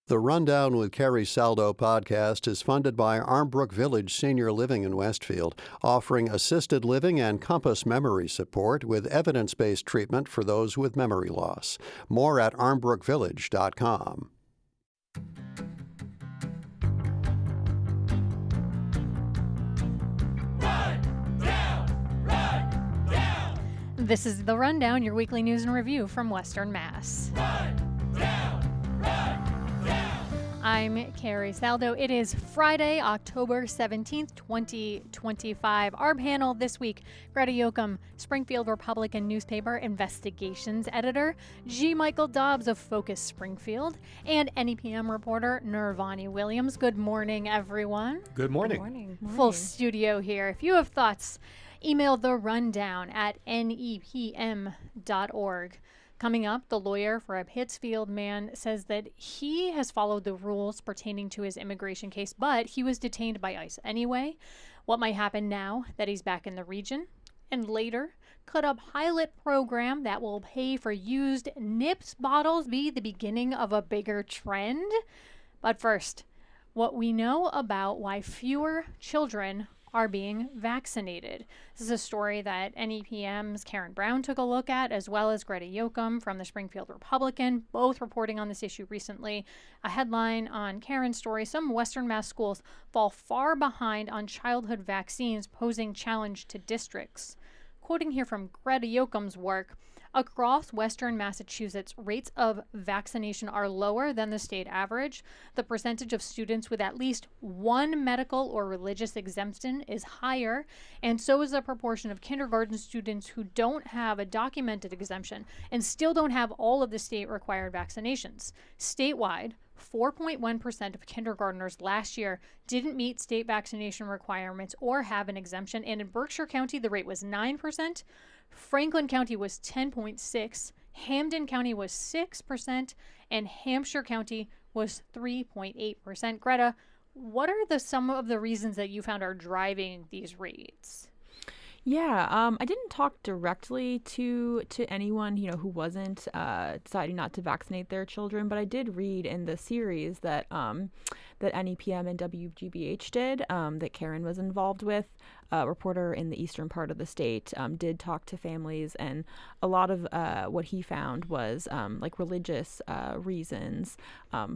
The Rundown with Carrie Saldo podcast is funded by Armbrook Village Senior Living in Westfield, offering assisted living and compass memory support with evidence-based treatment for those with memory loss. More at armbrookvillage.com. This is The Rundown, your weekly news and review from Western Mass. I'm Carrie Saldo. It is Friday, October 17th, 2025. Our panel this week, Greta Jochem, Springfield Republican newspaper investigations editor, G. Michael Dobbs of Focus Springfield, and NEPM reporter Nirvani Williams. Good morning, everyone. Good morning. Good morning. Full studio here. If you have thoughts, email the rundown at nepm.org. Coming up, the lawyer for a Pittsfield man says that he has followed the rules pertaining to his immigration case, but he was detained by ICE anyway. What might happen now that he's back in the region? And later, could a pilot program that will pay for used NIPS bottles be the beginning of a bigger trend? But first, what we know about why fewer children are being vaccinated. This is a story that NEPM's Karen Brown took a look at, as well as Greta Jochem from the Springfield Republican, both reporting on this issue recently. A headline on Karen's story: some Western Mass schools fall far behind on childhood vaccines, posing challenge to districts. Quoting here from Greta Jochem's work, across Western Massachusetts, rates of vaccination are lower than the state average. The percentage of students with at least one medical or religious exemption is higher, and so is the proportion of kindergarten students who don't have a documented exemption and still don't have all of the state-required vaccinations. Statewide, 4.1% of kindergartners last year didn't meet state vaccination requirements or have an exemption, and in Berkshire County, the rate was 9%. Franklin County was 10.6%, Hampden County was 6%, and Hampshire County was 3.8%. Greta, what are some of the reasons that you found are driving these rates? Yeah, I didn't talk directly to anyone, who wasn't deciding not to vaccinate their children, but I did read in the series that that NEPM and WGBH did, that Karen was involved with. A reporter in the eastern part of the state did talk to families, and a lot of what he found was like religious reasons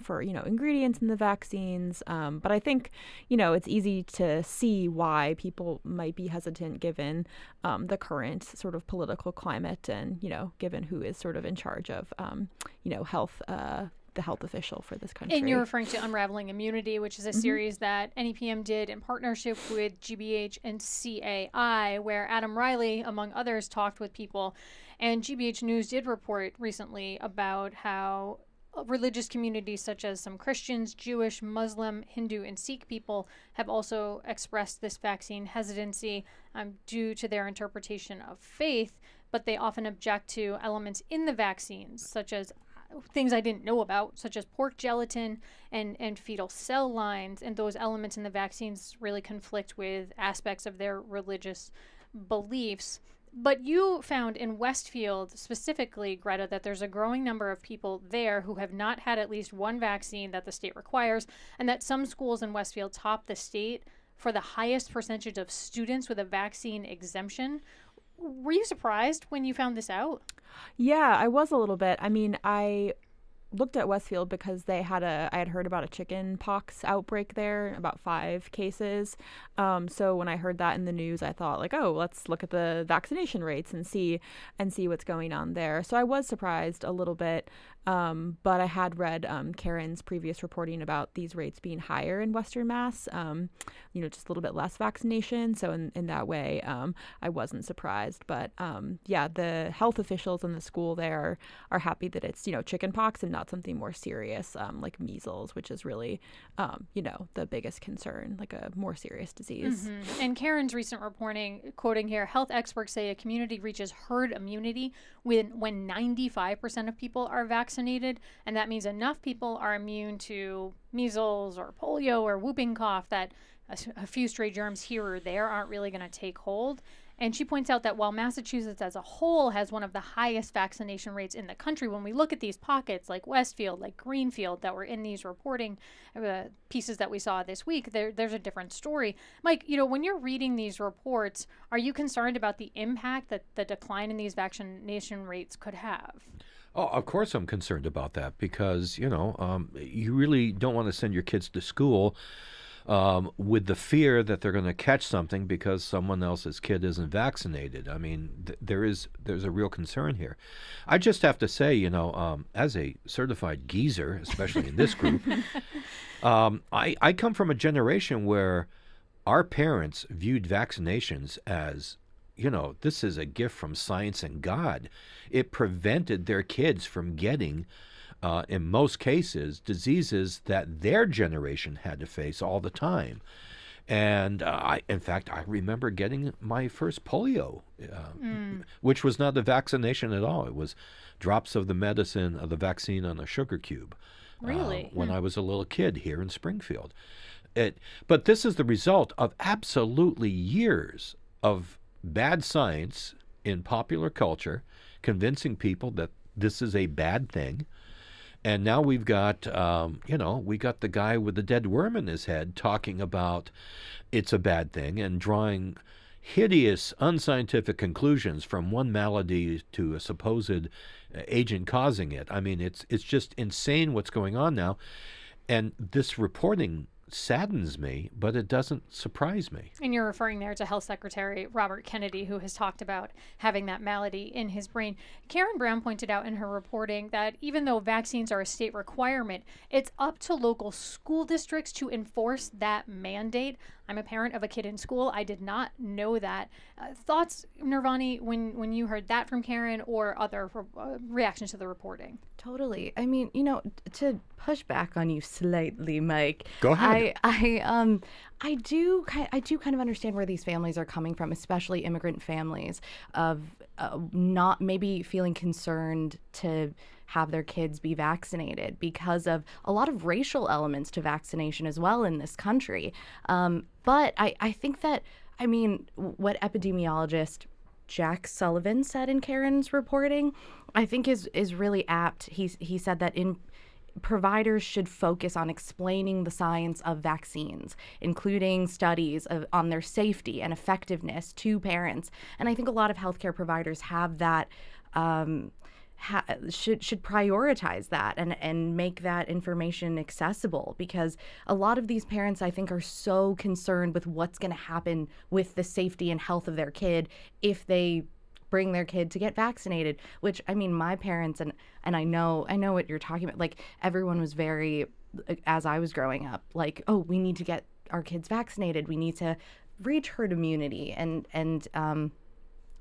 for ingredients in the vaccines. But I think it's easy to see why people might be hesitant given the current sort of political climate, and given who is sort of in charge of health. The health official for this country. And you're referring to Unraveling Immunity, which is a series that NEPM did in partnership with GBH and CAI, where Adam Riley, among others, talked with people. And GBH News did report recently about how religious communities such as some Christians, Jewish, Muslim, Hindu, and Sikh people have also expressed this vaccine hesitancy due to their interpretation of faith, but they often object to elements in the vaccines, such as things I didn't know about, such as pork gelatin and fetal cell lines, and those elements in the vaccines really conflict with aspects of their religious beliefs. But you found in Westfield specifically, Greta, that there's a growing number of people there who have not had at least one vaccine that the state requires, and that some schools in Westfield top the state for the highest percentage of students with a vaccine exemption. Were you surprised when you found this out? Yeah, I was a little bit. I mean, I looked at Westfield because I had heard about a chicken pox outbreak there, about 5 cases. So when I heard that in the news, I thought let's look at the vaccination rates and see what's going on there. So I was surprised a little bit. But I had read Karen's previous reporting about these rates being higher in Western Mass, just a little bit less vaccination. So in that way, I wasn't surprised. But the health officials in the school there are happy that it's, chicken pox and not something more serious like measles, which is really, the biggest concern, like a more serious disease. Mm-hmm. And Karen's recent reporting, quoting here, health experts say a community reaches herd immunity when 95% of people are vaccinated, and that means enough people are immune to measles or polio or whooping cough that a few stray germs here or there aren't really going to take hold. And she points out that while Massachusetts as a whole has one of the highest vaccination rates in the country, when we look at these pockets like Westfield, like Greenfield, that were in these reporting pieces that we saw this week, there's a different story. Mike, when you're reading these reports, are you concerned about the impact that the decline in these vaccination rates could have? Oh, of course I'm concerned about that because, you really don't want to send your kids to school with the fear that they're going to catch something because someone else's kid isn't vaccinated. I mean, there's a real concern here. I just have to say, as a certified geezer, especially in this group, I come from a generation where our parents viewed vaccinations as, this is a gift from science and God. It prevented their kids from getting in most cases, diseases that their generation had to face all the time. And in fact, I remember getting my first polio, which was not a vaccination at all. It was drops of the medicine, of the vaccine on a sugar cube. Really? When I was a little kid here in Springfield. But this is the result of absolutely years of bad science in popular culture, convincing people that this is a bad thing. And now we've got, we got the guy with the dead worm in his head talking about it's a bad thing and drawing hideous, unscientific conclusions from one malady to a supposed agent causing it. I mean, it's just insane what's going on now. And this reporting saddens me, but it doesn't surprise me. And you're referring there to Health Secretary Robert Kennedy, who has talked about having that malady in his brain. Karen Brown pointed out in her reporting that even though vaccines are a state requirement, it's up to local school districts to enforce that mandate. I'm a parent of a kid in school. I did not know that. Thoughts, Nirvani, when you heard that from Karen, or other reactions to the reporting? Totally. I mean, to push back on you slightly, Mike. Go ahead. I do kind of understand where these families are coming from, especially immigrant families, of not maybe feeling concerned to have their kids be vaccinated because of a lot of racial elements to vaccination as well in this country. But I think that, what epidemiologist Jack Sullivan said in Karen's reporting, I think is really apt. He said that providers should focus on explaining the science of vaccines, including studies on their safety and effectiveness to parents. And I think a lot of healthcare providers have that, should prioritize that and make that information accessible, because a lot of these parents, I think, are so concerned with what's going to happen with the safety and health of their kid if they bring their kid to get vaccinated, which, my parents, and I know what you're talking about, like, everyone was very, as I was growing up, like, oh, we need to get our kids vaccinated, we need to reach herd immunity, and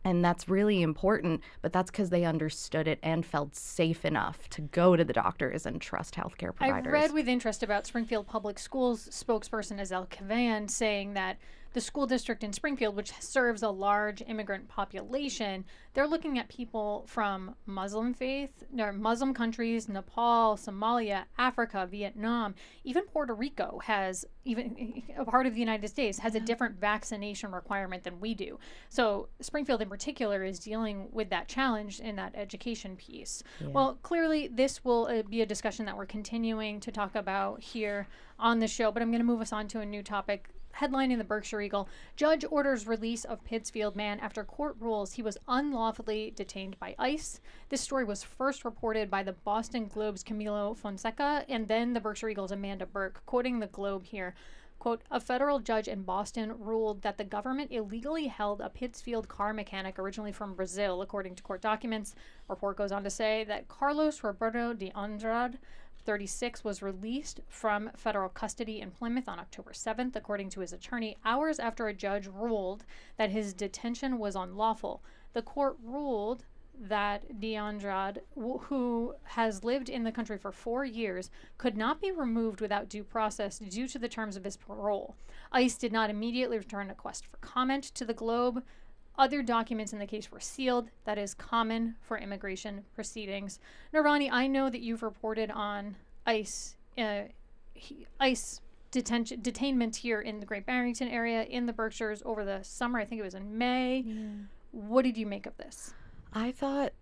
that's really important, but that's because they understood it and felt safe enough to go to the doctors and trust healthcare providers. I read with interest about Springfield Public Schools spokesperson Azelle Cavan saying that the school district in Springfield, which serves a large immigrant population, they're looking at people from Muslim faith, or Muslim countries, Nepal, Somalia, Africa, Vietnam, even Puerto Rico has, even a part of the United States, has a different vaccination requirement than we do. So Springfield in particular is dealing with that challenge in that education piece. Yeah. Well, clearly this will be a discussion that we're continuing to talk about here on the show, but I'm going to move us on to a new topic. Headline in the Berkshire Eagle: Judge orders release of Pittsfield man after court rules he was unlawfully detained by ICE. This story was first reported by the Boston Globe's Camilo Fonseca and then the Berkshire Eagle's Amanda Burke. Quoting the Globe here, quote, a federal judge in Boston ruled that the government illegally held a Pittsfield car mechanic originally from Brazil, according to court documents. Report goes on to say that Carlos Roberto de Andrade, 36, was released from federal custody in Plymouth on October 7th, according to his attorney, hours after a judge ruled that his detention was unlawful. The court ruled that de Andrade, who has lived in the country for 4 years, could not be removed without due process due to the terms of his parole. ICE did not immediately return a request for comment to the Globe. Other documents in the case were sealed. That is common for immigration proceedings. Nirvani, I know that you've reported on ICE detainment here in the Great Barrington area, in the Berkshires over the summer. I think it was in May. Yeah. What did you make of this? I thought,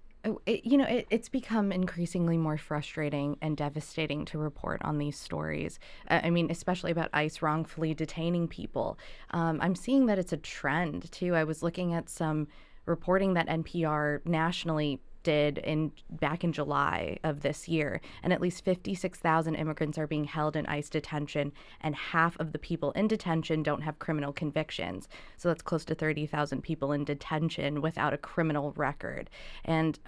it's become increasingly more frustrating and devastating to report on these stories. I mean, especially about ICE wrongfully detaining people. I'm seeing that it's a trend, too. I was looking at some reporting that NPR nationally did back in July of this year, and at least 56,000 immigrants are being held in ICE detention, and half of the people in detention don't have criminal convictions. So that's close to 30,000 people in detention without a criminal record. And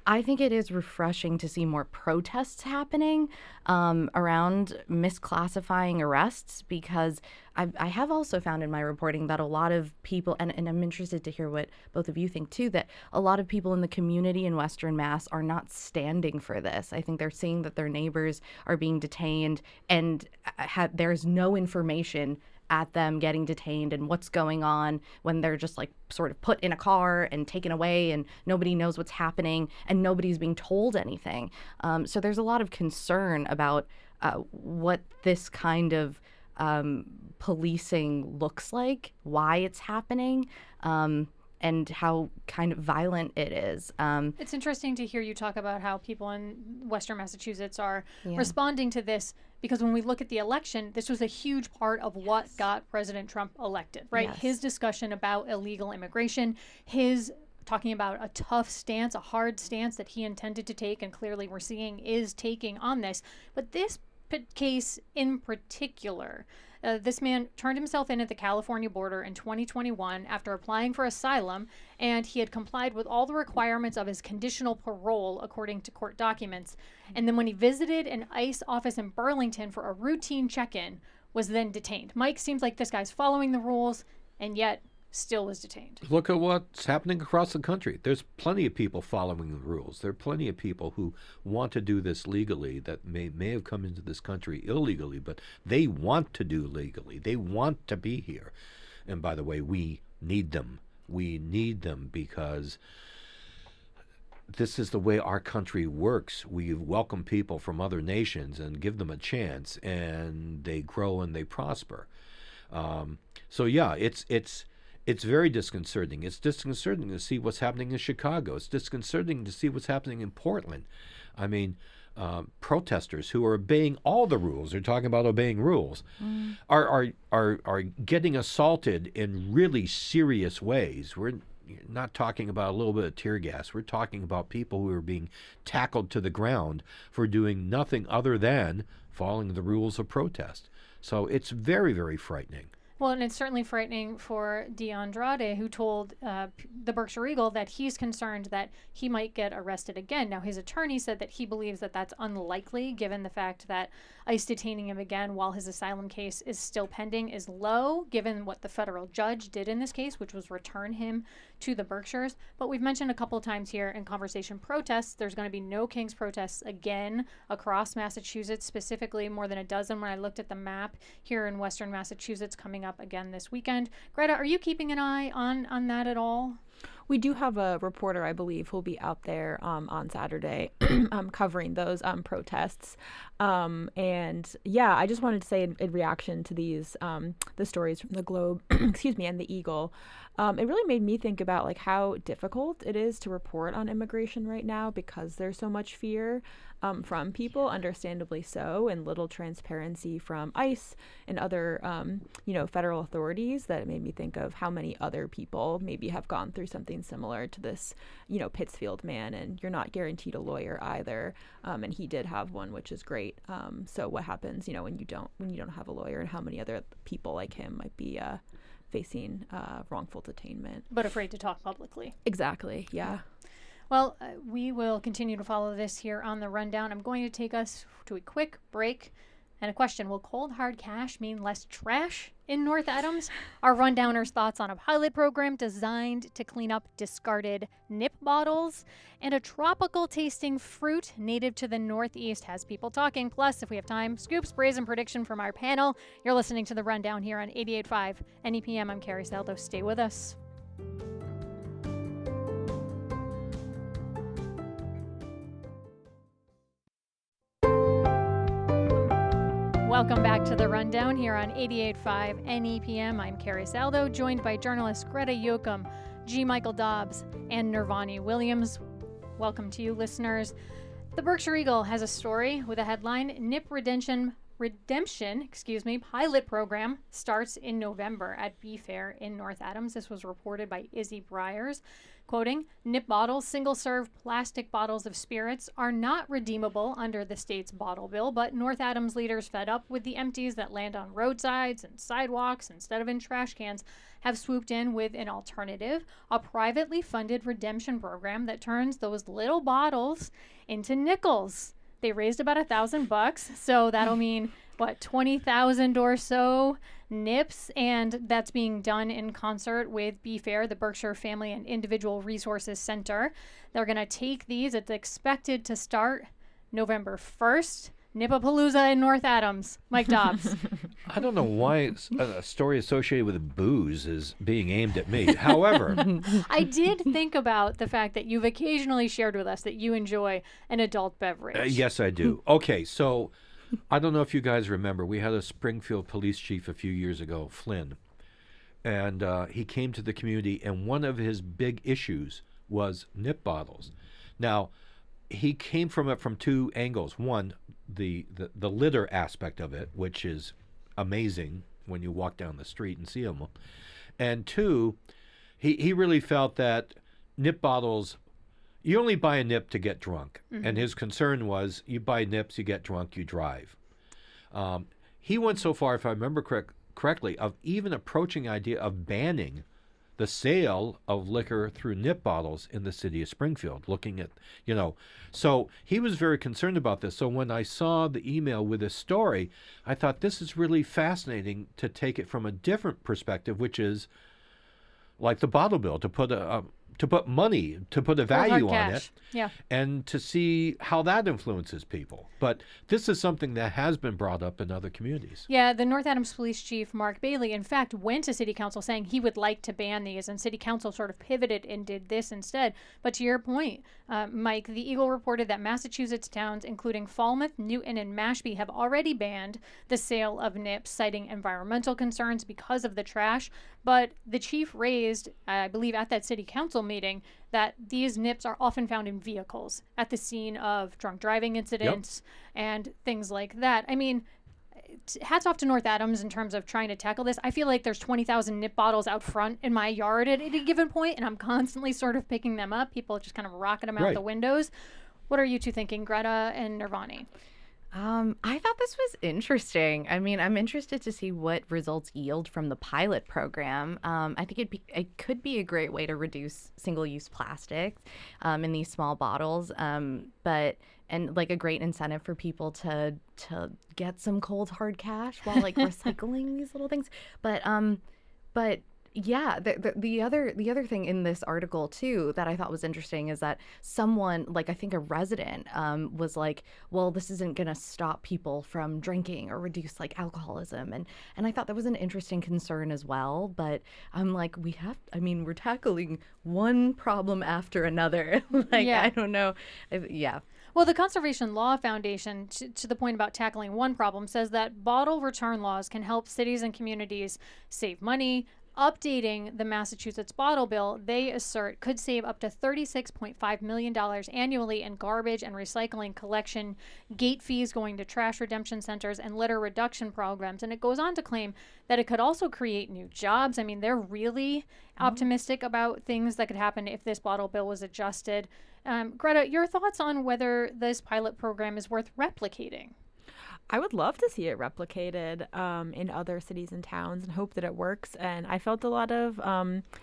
I think it is refreshing to see more protests happening around misclassifying arrests, because I have also found in my reporting that a lot of people, and I'm interested to hear what both of you think too, that a lot of people in the community in Western Mass are not standing for this. I think they're seeing that their neighbors are being detained, and there's no information at them getting detained and what's going on when they're just like sort of put in a car and taken away, and nobody knows what's happening and nobody's being told anything. So there's a lot of concern about what this kind of policing looks like, why it's happening, and how kind of violent it is. It's interesting to hear you talk about how people in Western Massachusetts are responding to this, because when we look at the election, this was a huge part of what got President Trump elected, right? Yes. His discussion about illegal immigration, his talking about a tough stance, a hard stance that he intended to take, and clearly we're seeing is taking on this. But this case in particular, this man turned himself in at the California border in 2021 after applying for asylum, and he had complied with all the requirements of his conditional parole according to court documents. And then when he visited an ICE office in Burlington for a routine check-in, was then detained. Mike, seems like this guy's following the rules, and yet still was detained. Look at what's happening across the country. There's plenty of people following the rules. There are plenty of people who want to do this legally that may have come into this country illegally, but they want to do legally. They want to be here. And by the way, we need them. We need them because this is the way our country works. We welcome people from other nations and give them a chance, and they grow and they prosper. It's very disconcerting. It's disconcerting to see what's happening in Chicago. It's disconcerting to see what's happening in Portland. I mean, protesters who are obeying all the rules, they're talking about obeying rules, are getting assaulted in really serious ways. We're not talking about a little bit of tear gas. We're talking about people who are being tackled to the ground for doing nothing other than following the rules of protest. So it's very, very frightening. Well, and it's certainly frightening for DeAndrade, who told the Berkshire Eagle that he's concerned that he might get arrested again. Now, his attorney said that he believes that that's unlikely, given the fact that ICE detaining him again while his asylum case is still pending is low, given what the federal judge did in this case, which was return him to the Berkshires. But we've mentioned a couple of times here in conversation protests, there's going to be no King's protests again across Massachusetts, specifically more than a dozen when I looked at the map here in Western Massachusetts coming up again this weekend. Greta, are you keeping an eye on that at all? We do have a reporter, I believe, who'll be out there on Saturday covering those protests. And yeah, I just wanted to say in reaction to these, the stories from the Globe, excuse me, and the Eagle, it really made me think about like how difficult it is to report on immigration right now because there's so much fear from people, understandably so, and little transparency from ICE and other, federal authorities, that it made me think of how many other people maybe have gone through something similar to this, Pittsfield man, and you're not guaranteed a lawyer either. And he did have one, which is great. So what happens, when you don't have a lawyer, and how many other people like him might be facing wrongful detainment, but afraid to talk publicly. Exactly. Yeah. Well, we will continue to follow this here on The Rundown. I'm going to take us to a quick break and a question. Will cold hard cash mean less trash in North Adams? Our Rundowners' thoughts on a pilot program designed to clean up discarded nip bottles, and a tropical tasting fruit native to the Northeast has people talking. Plus, if we have time, scoops, sprays, and prediction from our panel. You're listening to The Rundown here on 88.5 NEPM. I'm Carrie Saldo. Stay with us. Welcome back to The Rundown here on 88.5 NEPM. I'm Carrie Saldo, joined by journalists Greta Jochem, G. Michael Dobbs, and Nirvani Williams. Welcome to you, listeners. The Berkshire Eagle has a story with a headline, NIP Redemption pilot program starts in November at B Fair in North Adams. This was reported by Izzy Briers. Quoting, NIP bottles, single-serve plastic bottles of spirits, are not redeemable under the state's bottle bill, but North Adams leaders, fed up with the empties that land on roadsides and sidewalks instead of in trash cans, have swooped in with an alternative, a privately funded redemption program that turns those little bottles into nickels. They raised about $1,000, so that'll mean, 20,000 or so NIPs, and that's being done in concert with B Fair, the Berkshire Family and Individual Resources Center. They're going to take these. It's expected to start November 1st. Nipapalooza in North Adams. Mike Dobbs. I don't know why a story associated with booze is being aimed at me. However, I did think about the fact that you've occasionally shared with us that you enjoy an adult beverage. yes, I do. Okay, so I don't know if you guys remember, we had a Springfield police chief a few years ago, Flynn, and he came to the community, and one of his big issues was nip bottles. Now, he came from it from two angles. One, the litter aspect of it, which is amazing when you walk down the street and see them. And two, he really felt that nip bottles, you only buy a nip to get drunk. Mm-hmm. And his concern was, you buy nips, you get drunk, you drive. He went so far, if I remember correctly, of even approaching the idea of banning the sale of liquor through nip bottles in the city of Springfield, looking at, so he was very concerned about this. So when I saw the email with this story, I thought this is really fascinating to take it from a different perspective, which is like the bottle bill, to put money, to put a value on it, and to see how that influences people. But this is something that has been brought up in other communities. Yeah, the North Adams Police Chief, Mark Bailey, in fact, went to City Council saying he would like to ban these, and City Council sort of pivoted and did this instead. But to your point, Mike, the Eagle reported that Massachusetts towns, including Falmouth, Newton, and Mashpee, have already banned the sale of nips, citing environmental concerns because of the trash. But the chief raised, I believe at that City Council meeting, that these nips are often found in vehicles at the scene of drunk driving incidents and things like that. I mean, hats off to North Adams in terms of trying to tackle this. I feel like there's 20,000 nip bottles out front in my yard at a given point, and I'm constantly sort of picking them up. People just kind of rocking them out the windows. What are you two thinking, Greta and Nirvani? I thought this was interesting. I mean, I'm interested to see what results yield from the pilot program. I think it could be a great way to reduce single-use plastics in these small bottles, and like a great incentive for people to get some cold hard cash while like recycling these little things. But yeah, the other thing in this article too that I thought was interesting is that someone, like I think a resident, was like, well, this isn't going to stop people from drinking or reduce like alcoholism, and I thought that was an interesting concern as well. But I'm like, we're tackling one problem after another. I don't know, Well, the Conservation Law Foundation, to the point about tackling one problem, says that bottle return laws can help cities and communities save money. Updating the Massachusetts bottle bill, they assert, could save up to $36.5 million annually in garbage and recycling collection, gate fees going to trash redemption centers, and litter reduction programs. And it goes on to claim that it could also create new jobs. I mean, they're really optimistic about things that could happen if this bottle bill was adjusted. Greta, your thoughts on whether this pilot program is worth replicating? I would love to see it replicated in other cities and towns and hope that it works. And I felt a lot of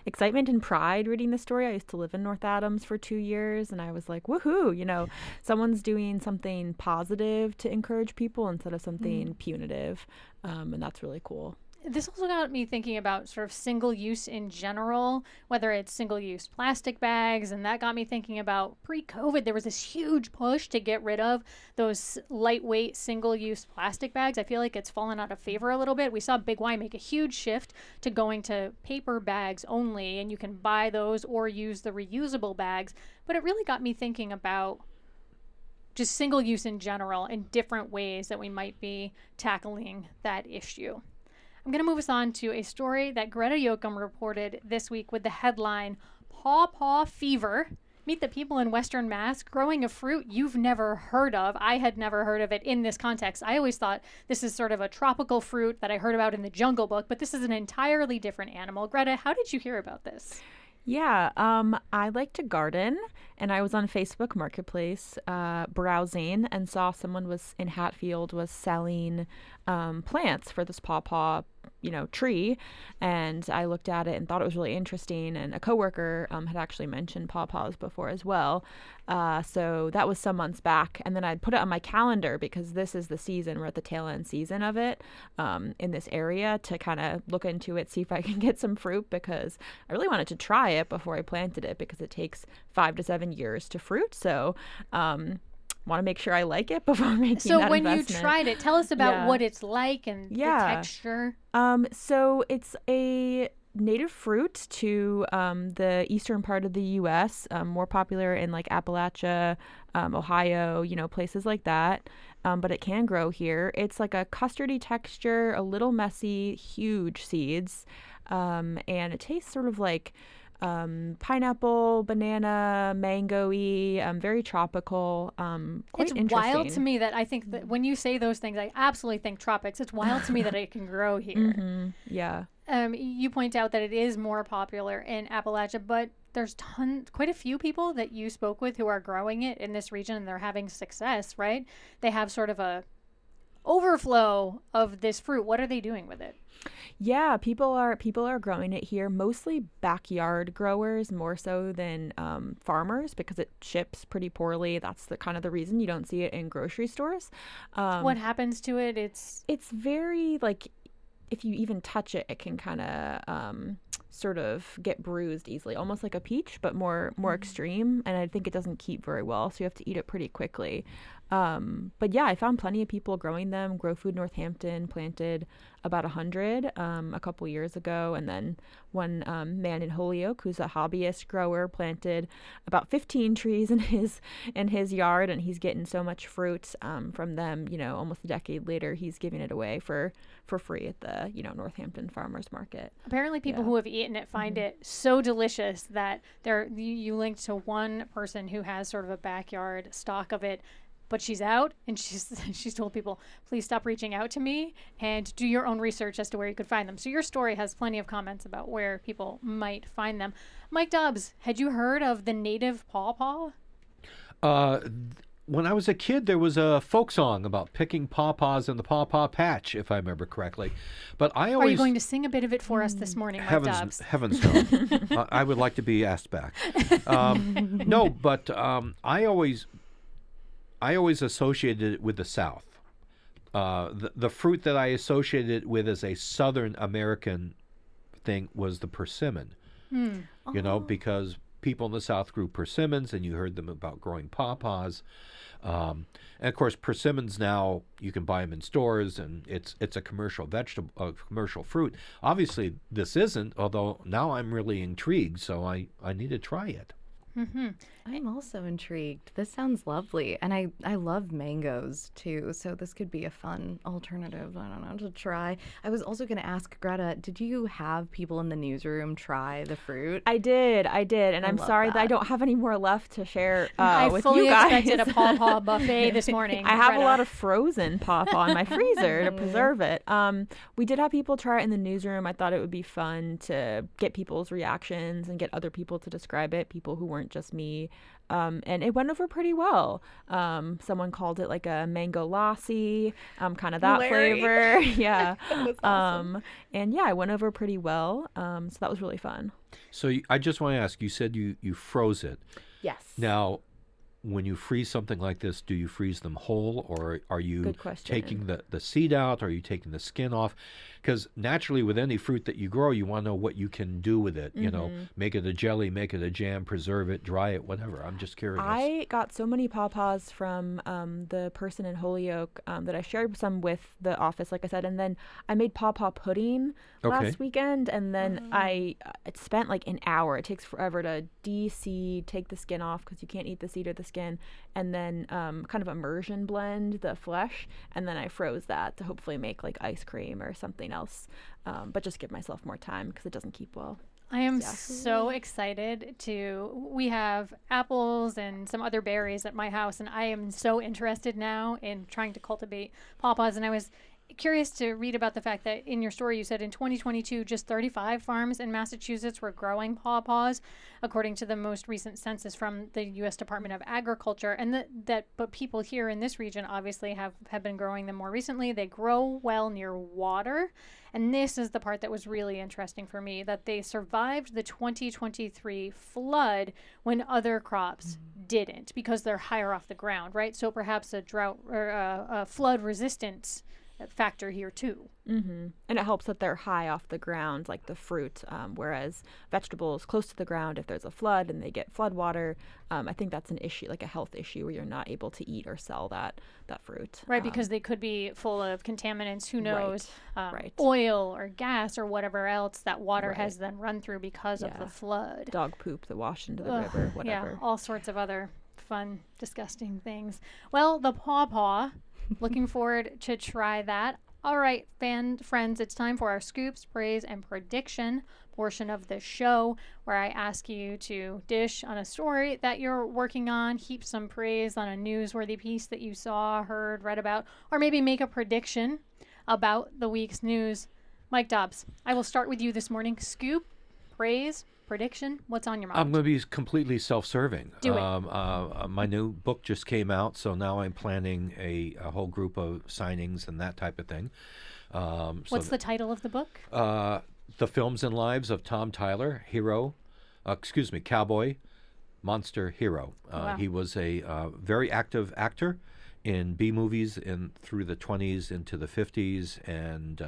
excitement and pride reading the story. I used to live in North Adams for 2 years, and I was like, woohoo, someone's doing something positive to encourage people instead of something punitive. And that's really cool. This also got me thinking about sort of single use in general, whether it's single use plastic bags. And that got me thinking about pre-COVID, there was this huge push to get rid of those lightweight single use plastic bags. I feel like it's fallen out of favor a little bit. We saw Big Y make a huge shift to going to paper bags only, and you can buy those or use the reusable bags. But it really got me thinking about just single use in general and different ways that we might be tackling that issue. I'm going to move us on to a story that Greta Jochem reported this week with the headline, Pawpaw Fever. Meet the people in Western Mass growing a fruit you've never heard of. I had never heard of it in this context. I always thought this is sort of a tropical fruit that I heard about in the Jungle Book, but this is an entirely different animal. Greta, how did you hear about this? Yeah, I like to garden, and I was on Facebook Marketplace browsing and saw someone was in Hatfield was selling plants for this pawpaw, tree, and I looked at it and thought it was really interesting. And a coworker had actually mentioned pawpaws before as well, so that was some months back. And then I'd put it on my calendar because this is the season. We're at the tail end season of it in this area, to kind of look into it, see if I can get some fruit, because I really wanted to try it before I planted it, because it takes 5 to 7 years to fruit. So want to make sure I like it before making that investment. So when you tried it, tell us about what it's like and the texture. So it's a native fruit to the eastern part of the U.S., more popular in like Appalachia, Ohio, places like that. But it can grow here. It's like a custardy texture, a little messy, huge seeds, and it tastes sort of like pineapple, banana, mango-y, very tropical, quite it's interesting. Wild to me that I think that when you say those things, I absolutely think tropics. It's wild to me that it can grow here. Mm-hmm. Yeah. You point out that it is more popular in Appalachia, but there's quite a few people that you spoke with who are growing it in this region, and they're having success, right? They have sort of a overflow of this fruit. What are they doing with it? Yeah, people are growing it here, mostly backyard growers, more so than farmers, because it ships pretty poorly. That's the kind of the reason you don't see it in grocery stores. What happens to it? It's very, like, if you even touch it, it can kind of sort of get bruised easily, almost like a peach, but more extreme. And I think it doesn't keep very well, so you have to eat it pretty quickly. But yeah, I found plenty of people growing them. Grow Food Northampton planted about 100 a couple years ago, and then one man in Holyoke, who's a hobbyist grower, planted about 15 trees in his yard, and he's getting so much fruit from them. Almost a decade later, he's giving it away for free at the Northampton Farmers Market. Apparently, people who have eaten it find it so delicious that you linked to one person who has sort of a backyard stock of it. But she's out, and she's told people, please stop reaching out to me and do your own research as to where you could find them. So your story has plenty of comments about where people might find them. Mike Dobbs, had you heard of the native pawpaw? When I was a kid, there was a folk song about picking pawpaws in the pawpaw patch, if I remember correctly. But I always... Are you going to sing a bit of it for us this morning, Mike Dobbs? Heavens no. I would like to be asked back. No, but I always associated it with the South. The fruit that I associated it with as a Southern American thing was the persimmon. Because people in the South grew persimmons, and you heard them about growing pawpaws. And of course, persimmons now, you can buy them in stores, and it's a commercial vegetable, commercial fruit. Obviously, this isn't, although now I'm really intrigued, so I need to try it. Mm-hmm. I'm also intrigued. This sounds lovely. And I love mangoes too. So this could be a fun alternative, I don't know, to try. I was also going to ask Greta, did you have people in the newsroom try the fruit? I did. And I'm sorry that I don't have any more left to share with you guys. I fully expected a pawpaw buffet this morning. I have a lot of frozen pawpaw in my freezer to preserve it. We did have people try it in the newsroom. I thought it would be fun to get people's reactions and get other people to describe it, people who weren't just me. And it went over pretty well. Someone called it like a mango lassi, kind of that flavor. Yeah. That's awesome. And yeah, it went over pretty well. So that was really fun. So I just want to ask, you said you froze it. Yes. Now, when you freeze something like this, do you freeze them whole, or are you taking the seed out? Or are you taking the skin off? Because naturally, with any fruit that you grow, you want to know what you can do with it. Make it a jelly, make it a jam, preserve it, dry it, whatever. I'm just curious. I got so many pawpaws from the person in Holyoke that I shared some with the office, like I said, and then I made pawpaw pudding last weekend, and then it spent like an hour. It takes forever to de-seed, take the skin off because you can't eat the seed or the skin, and then kind of immersion blend the flesh, and then I froze that to hopefully make like ice cream or something else, but just give myself more time because it doesn't keep well. I am so excited we have apples and some other berries at my house, and I am so interested now in trying to cultivate pawpaws. And I was curious to read about the fact that in your story you said in 2022 just 35 farms in Massachusetts were growing pawpaws, according to the most recent census from the U.S. Department of Agriculture, and but people here in this region obviously have been growing them more recently. They grow well near water, and this is the part that was really interesting for me, that they survived the 2023 flood when other crops didn't, because they're higher off the ground, right? So perhaps a drought or a flood resistance factor here too. Mm-hmm. And it helps that they're high off the ground, like the fruit, whereas vegetables close to the ground, if there's a flood and they get flood water, I think that's an issue, like a health issue, where you're not able to eat or sell that fruit. Right, because they could be full of contaminants, who knows, right. Oil or gas or whatever else that water has then run through because of the flood. Dog poop that washed into the river, whatever. Yeah, all sorts of other fun, disgusting things. Well, the pawpaw. Looking forward to try that. All right, friends, it's time for our scoops, praise, and prediction portion of the show, where I ask you to dish on a story that you're working on, heap some praise on a newsworthy piece that you saw, heard, read about, or maybe make a prediction about the week's news. Mike Dobbs, I will start with you this morning. Scoop, praise, prediction, what's on your mind? I'm going to be completely self-serving. Do it. My new book just came out, so now I'm planning a whole group of signings and that type of thing. What's the title of the book? The Films and Lives of Tom Tyler, cowboy, monster hero. Wow. He was a very active actor in B movies through the 20s into the 50s, and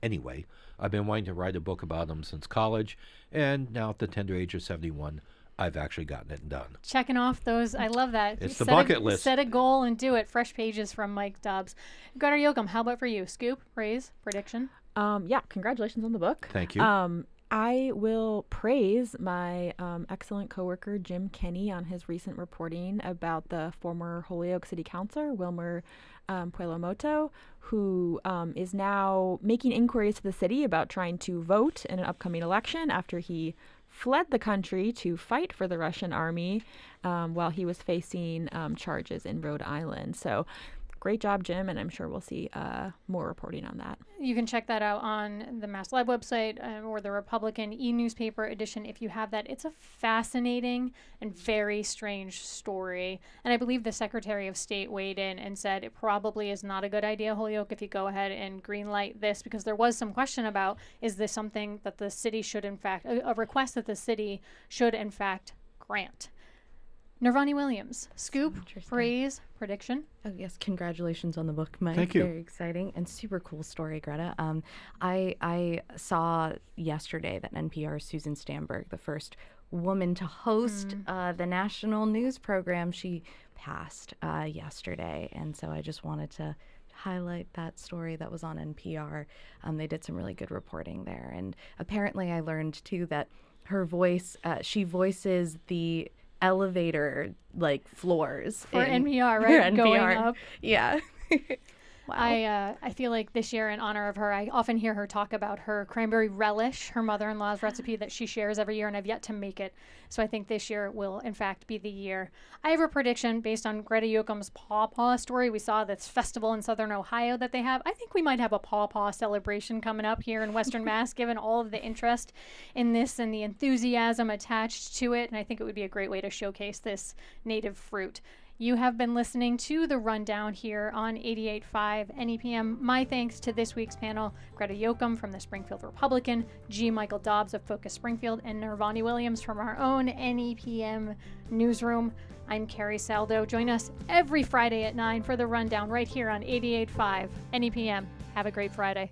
anyway, I've been wanting to write a book about him since college, and now at the tender age of 71, I've actually gotten it done. Checking off those. I love that. It's the bucket list. Set a goal and do it. Fresh pages from Mike Dobbs. Greta Jochem, how about for you? Scoop, praise, prediction? Congratulations on the book. Thank you. I will praise my excellent coworker Jim Kenney on his recent reporting about the former Holyoke City Councilor, Wilmer Puelomoto, who is now making inquiries to the city about trying to vote in an upcoming election after he fled the country to fight for the Russian army while he was facing charges in Rhode Island. So great job, Jim, and I'm sure we'll see more reporting on that. You can check that out on the Mass Live website or the Republican e-newspaper edition if you have that. It's a fascinating and very strange story. And I believe the Secretary of State weighed in and said it probably is not a good idea, Holyoke, if you go ahead and greenlight this, because there was some question about, is this something that the city should in fact, a request that the city should in fact grant. Nirvani Williams, scoop, praise, prediction. Oh, yes. Congratulations on the book, Mike. Thank you. Very exciting and super cool story, Greta. I saw yesterday that NPR's Susan Stamberg, the first woman to host the national news program, she passed yesterday. And so I just wanted to highlight that story that was on NPR. They did some really good reporting there. And apparently I learned, too, that her voice, she voices the elevator floors for NPR, right? For Going NPR. up. Yeah. Wow. I feel like this year, in honor of her, I often hear her talk about her cranberry relish, her mother-in-law's recipe that she shares every year, and I've yet to make it. So I think this year will, in fact, be the year. I have a prediction based on Greta Jochem's pawpaw story. We saw this festival in Southern Ohio that they have. I think we might have a pawpaw celebration coming up here in Western Mass, given all of the interest in this and the enthusiasm attached to it. And I think it would be a great way to showcase this native fruit. You have been listening to The Rundown here on 88.5 NEPM. My thanks to this week's panel, Greta Jochem from the Springfield Republican, G. Michael Dobbs of Focus Springfield, and Nirvani Williams from our own NEPM newsroom. I'm Carrie Saldo. Join us every Friday at 9 for The Rundown right here on 88.5 NEPM. Have a great Friday.